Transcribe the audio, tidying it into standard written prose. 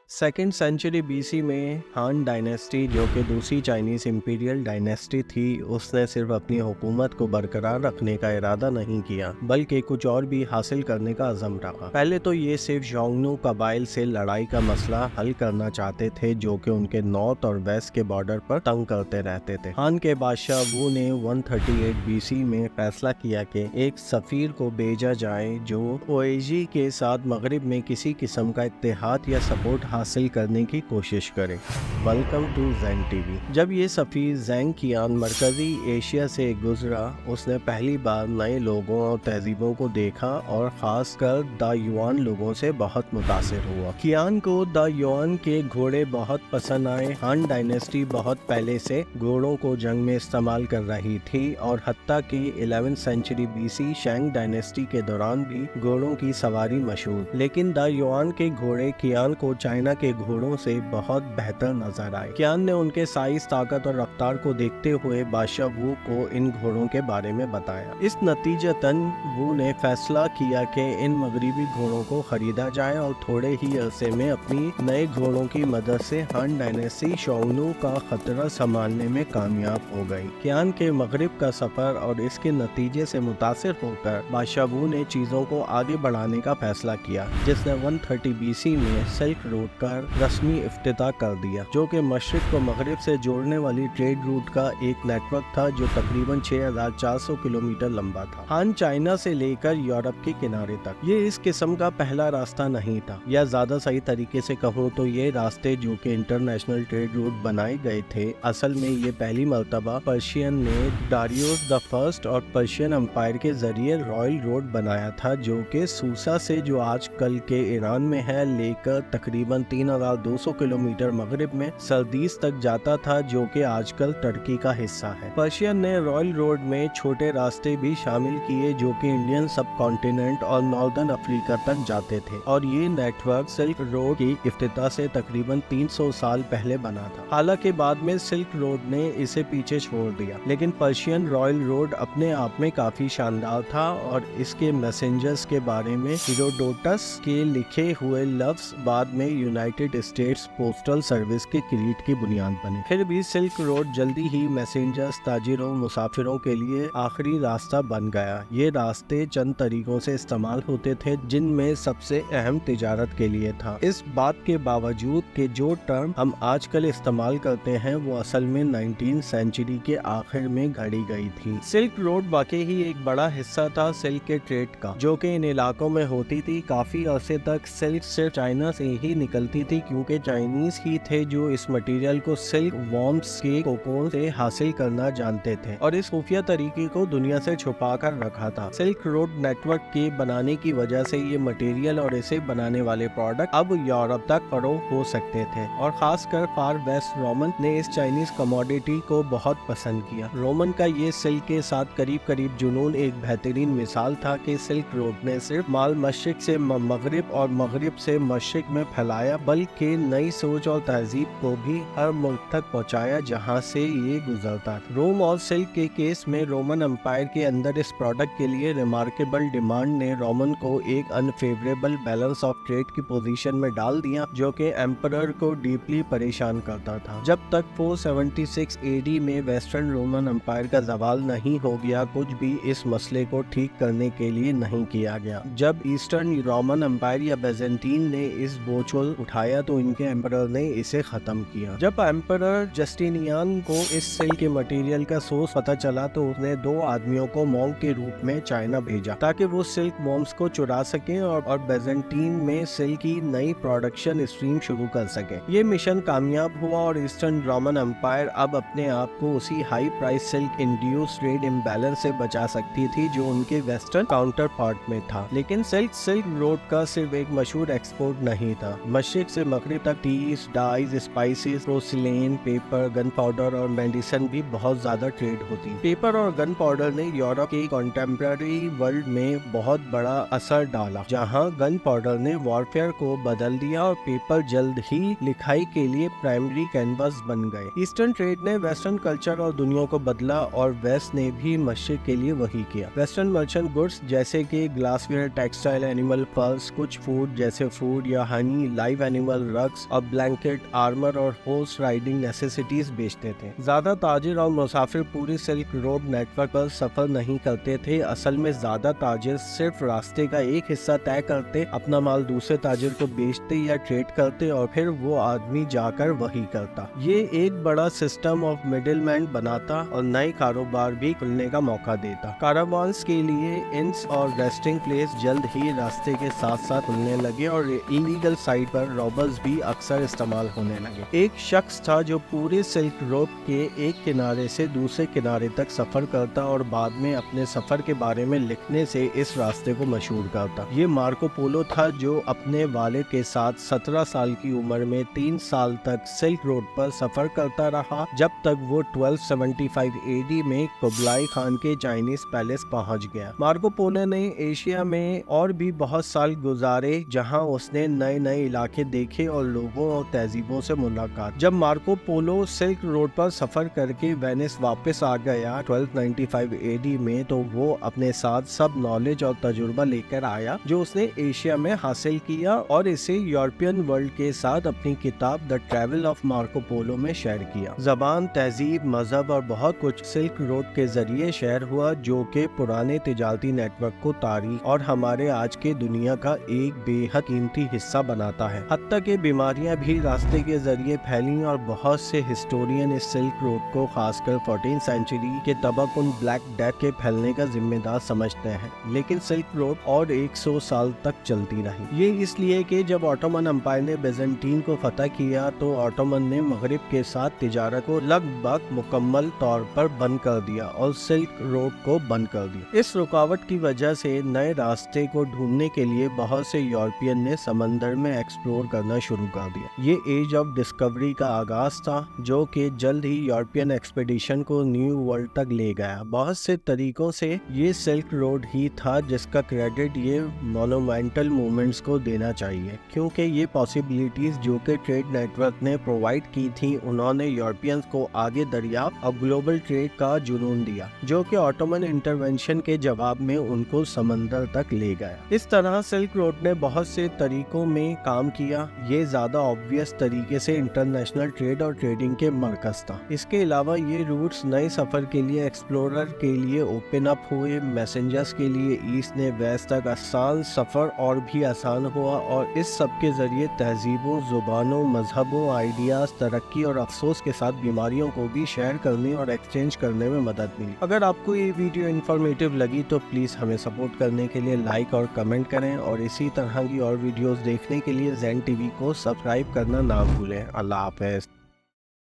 Second century BC में हान dynasty, जो कि दूसरी चाइनीज इंपीरियल डायनेस्टी थी, उसने सिर्फ अपनी हुकूमत को बरकरार रखने का इरादा नहीं किया बल्कि कुछ और भी हासिल करने का अज़म रखा। पहले तो ये सिर्फ ज़ोंगनू कबाइल से लड़ाई का मसला हल करना चाहते थे, जो कि उनके नॉर्थ और वेस्ट के बॉर्डर पर तंग करते रहते थे। हान के बादशाह वू ने 138 बीसी में फैसला किया कि एक सफीर को भेजा जाए जो ओएजी के साथ मगरिब में किसी किस्म का इत्तेहाद या सपोर्ट हासिल करने की कोशिश करे। Welcome to Zeng TV. जब ये सफीर ज़ेंग कियान मरकजी एशिया से गुजरा, उसने पहली बार नए लोगों और तहजीबों को देखा और खासकर द युआन लोगों से बहुत मुतासिर हुआ। कियान को द युआन के घोड़े बहुत पसंद आए। हान डायनेस्टी बहुत पहले से घोड़ों को जंग में इस्तेमाल कर रही थी और हत्ता कि 11वीं सेंचुरी बीसी शैंग डायनेस्टी के दौरान भी घोड़ों की सवारी मशहूर। लेकिन द युआन के घोड़े कियान को चाइना के घोड़ों से बहुत बेहतर नजर आए। कियान ने उनके साइज, ताकत और रफ्तार को देखते हुए बादशाह वू को इन घोड़ों के बारे में बताया। इस नतीजतन वू ने फैसला किया कि इन मगरिबी घोड़ों को खरीदा जाए और थोड़े ही अरसे में अपनी नए घोड़ों की मदद से हान डायनेस्टी ज़ोंगनू का खतरा संभालने में कामयाब हो गई। कियान के मगरिब का सफर और इसके नतीजे से मुतासिर होकर बादशाह वू ने चीजों को आगे बढ़ाने का फैसला किया, जिसने 130 बीसी में सिल्क रूट का रस्मी इफ्तिताह कर दिया, जो कि मशरिक को मगरिब से जोड़ने वाली ट्रेड रूट का एक नेटवर्क था जो तकरीबन 6400 किलोमीटर लंबा था, हान चाइना से लेकर यूरोप के किनारे तक। ये इस किस्म का पहला रास्ता नहीं था, या ज्यादा सही तरीके से कहूँ तो ये रास्ते जो कि इंटरनेशनल ट्रेड रूट बनाए गए थे, असल में ये पहली मर्तबा पर्शियन ने डारियोस द फर्स्ट और पर्शियन एम्पायर के जरिए रॉयल रोड बनाया था, जो कि सूसा से, जो आज कल के ईरान में है, लेकर तकरीबन 3200 किलोमीटर मगरिब में सरदीस तक जाता था, जो कि आजकल तुर्की का हिस्सा है। पर्शियन ने रॉयल रोड में छोटे रास्ते भी शामिल किए जो कि इंडियन सब कॉन्टिनेंट और नॉर्दर्न अफ्रीका तक जाते थे, और ये नेटवर्क सिल्क रोड की इफ्तिताह से तकरीबन 300 साल पहले बना था। हालांकि बाद में सिल्क रोड ने इसे पीछे छोड़ दिया, लेकिन पर्शियन रॉयल रोड अपने आप में काफी शानदार था और इसके मैसेंजर्स के बारे में हेरोडोटस के लिखे हुए लफ्ज बाद में यूनाइटेड स्टेट्स पोस्टल सर्विस के क्रीड की बुनियाद बने। फिर भी सिल्क रोड जल्दी ही मैसेंजर्स, ताजिरों, मुसाफिरों के लिए आखिरी रास्ता बन गया। ये रास्ते चंद तरीकों से इस्तेमाल होते थे, जिनमें सबसे अहम तिजारत के लिए था। इस बात के बावजूद कि जो टर्म हम आजकल इस्तेमाल करते हैं वो असल में 19वीं सेंचुरी के आखिर में घड़ी गई थी। सिल्क रोड वाकई ही एक बड़ा हिस्सा था सिल्क के ट्रेड का, जो कि इन इलाकों में होती थी। काफी अरसे तक सिल्क सिर्फ चाइना से ही निकलती थी, क्योंकि चाइनीज ही थे जो इस मटेरियल को सिल्क वॉर्म्स के कोकोन से हासिल करना जानते थे और इस खुफिया तरीके को दुनिया से छुपा कर रखा था। सिल्क रोड नेटवर्क के बनाने की वजह से ये मटेरियल और इसे बनाने वाले प्रोडक्ट अब यूरोप तक फरोख्त हो सकते थे, और खासकर फार वेस्ट रोमन ने इस चाइनीज कमोडिटी को बहुत पसंद किया। रोमन का ये सिल्क के साथ करीब करीब जुनून एक बेहतरीन मिसाल था कि सिल्क रोड ने सिर्फ माल मशरिक से मगरिब और मगरिब से मशरिक में फैलाया, बल्कि नई सोच और तहजीब को भी हर मुल्क तक पहुंचाया जहां से ये गुजरता था। रोम और सिल्क के केस में रोमन एम्पायर के अंदर इस प्रोडक्ट के लिए रिमार्केबल डिमांड ने रोमन को एक अनफेवरेबल बैलेंस ऑफ ट्रेड की पोजीशन में डाल दिया, जो कि एम्परर को डीपली परेशान करता था। जब तक 476 एडी में वेस्टर्न रोमन एम्पायर का ज़वाल नहीं हो गया, कुछ भी इस मसले को ठीक करने के लिए नहीं किया गया। जब ईस्टर्न रोमन एम्पायर या बेजेंटीन ने इस बोझ को उठाया तो इनके एम्परर ने इसे खत्म किया। जब एम्परर जस्टिनियन को इस सिल्क के मटेरियल का सोर्स पता चला तो उसने 2 आदमियों को मॉन्क के रूप में चाइना भेजा, ताकि वो सिल्क वॉर्म्स को चुरा सके और बेजेंटीन में सिल्क की नई प्रोडक्शन स्ट्रीम शुरू कर सके। ये मिशन कामयाब हुआ और ईस्टर्न रोमन एम्पायर अब अपने आप को उसी high price silk induce trade imbalance से बचा सकती थी जो उनके वेस्टर्न काउंटर पार्ट में था। लेकिन सिल्क रोड का सिर्फ एक मशहूर एक्सपोर्ट नहीं था। मशरिक से मगरिब तक teas, dyes, spices, porcelain, paper, gunpowder और मेडिसिन भी बहुत ज्यादा ट्रेड होती। पेपर और गन पाउडर ने यूरोप के कंटेम्पररी वर्ल्ड में बहुत बड़ा असर डाला, जहां गन पाउडर ने वॉरफेयर को बदल दिया और पेपर जल्द ही लिखाई के लिए प्राइमरी कैनवस बन गए। ईस्टर्न ट्रेड ने वेस्टर्न कल्चर और दुनिया को बदला और वेस्ट ने भी मशरिक के लिए वही किया। वेस्टर्न मर्चेंट गुड्स जैसे कि ग्लासवेयर, टेक्सटाइल, एनिमल फर्स, कुछ फूड जैसे फूड या Honey, live live animal rugs और ब्लैंकेट, आर्मर और हॉर्स राइडिंग नेसेसिटीज बेचते थे। ज्यादा ताजिर और मुसाफिर पूरी सिल्क रोड नेटवर्क पर सफर नहीं करते थे। असल में ज्यादा ताजिर सिर्फ रास्ते का एक हिस्सा तय करते, अपना माल दूसरे ताजिर को बेचते या ट्रेड करते और फिर वो आदमी जाकर वही करता। ये एक बड़ा सिस्टम ऑफ मिडिलमैन बनाता और नए कारोबार भी खुलने का मौका देता। कारावान्स के लिए इंस और रेस्टिंग प्लेस जल्द ही रास्ते के साथ साथ खुलने लगे और इलीगल साइट पर रॉबर्स भी अक्सर इस्तेमाल होने लगे। एक शख्स था जो पूरे सिल्क रोड के एक किनारे से दूसरे किनारे तक सफर करता और बाद में अपने सफर के बारे में लिखने से इस रास्ते को मशहूर करता। ये मार्को पोलो था जो अपने वालिद के साथ 17 साल की उम्र में 3 साल तक सिल्क रोड पर सफर करता रहा, जब तक वो 1275 AD में कुबलाई खान के चाइनीज पैलेस पहुंच गया। मार्को पोलो ने एशिया में और भी बहुत साल गुजारे, जहां उसने नए नए इलाके देखे और लोगों और तहजीबों से मुलाकात। जब मार्को पोलो सिल्क रोड पर सफर करके वेनिस वापस आ गया 1295 AD में, तो वो अपने साथ सब नॉलेज और तजुर्बा लेकर आया जो उसने एशिया में हासिल किया और इसे यूरोपियन वर्ल्ड के साथ अपनी किताब the travel of Marco Polo में शेयर किया। जबान, तहजीब, मजहब और बहुत कुछ सिल्क रोड के जरिए शेयर हुआ, जो कि पुराने तिजारती नेटवर्क को तारीख और हमारे आज के दुनिया का एक बेहद कीमती हिस्सा बनाता है। हत्ता के बीमारियां भी रास्ते के जरिए फैली और बहुत से हिस्टोरियन इस सिल्क रोड को खासकर 14th सेंचुरी के तबाकुन ब्लैक डेथ के फैलने का जिम्मेदार समझते हैं। लेकिन सिल्क रोड और 100 साल तक चलती रही। ये इसलिए कि जब ऑटोमन एम्पायर ने बिजेंटीन को फतह किया तो ऑटोमन ने मगरिब के साथ तिजारत को लगभग मुकम्मल तौर पर बंद कर दिया और सिल्क रोड को बंद कर दिया। इस रुकावट की वजह से नए रास्ते को ढूंढने के लिए बहुत से यूरोपियन ने समंदर में एक्सप्लोर करना शुरू कर दिया। ये एज ऑफ डिस्कवरी का आगाज था जो कि जल्द ही यूरोपियन एक्सपेडिशन को न्यू वर्ल्ड तक ले गया। बहुत से तरीकों से ये सिल्क रोड ही था जिसका क्रेडिट ये मोनूमेंटल मूवमेंट्स को देना चाहिए, क्योंकि ये पॉसिबिलिटीज जो कि ट्रेड नेटवर्क ने प्रोवाइड की थी, उन्होंने यूरोपियंस को आगे दरियाफ्त और ग्लोबल ट्रेड का जुनून दिया, जो कि ऑटोमन इंटरवेंशन के जवाब में उनको समंदर तक ले गया। इस तरह सिल्क रोड ने बहुत से तरीकों में काम किया। ये ज्यादा ऑब्वियस तरीके से इंटरनेशनल ट्रेड और ट्रेडिंग के मरकज था। इसके अलावा ये रूट्स नए सफर के लिए एक्सप्लोरर के लिए ओपन अप हुए। मैसेंजर्स के लिए ईस्ट ने वेस्ट तक आसान सफर और भी आसान हुआ और इस सब के जरिए तहजीबों, जुबानों, मजहबों, आइडियाज, तरक्की और अफसोस के साथ बीमारियों को भी शेयर करने और एक्सचेंज करने में मदद मिली। अगर आपको ये वीडियो इन्फॉर्मेटिव लगी तो प्लीज हमें सपोर्ट करने के लिए लाइक और कमेंट करें और इसी तरह की और वीडियोस देखने के लिए ज़ेन टीवी को सब्सक्राइब करना ना भूलें। अल्लाह हाफ़िज़।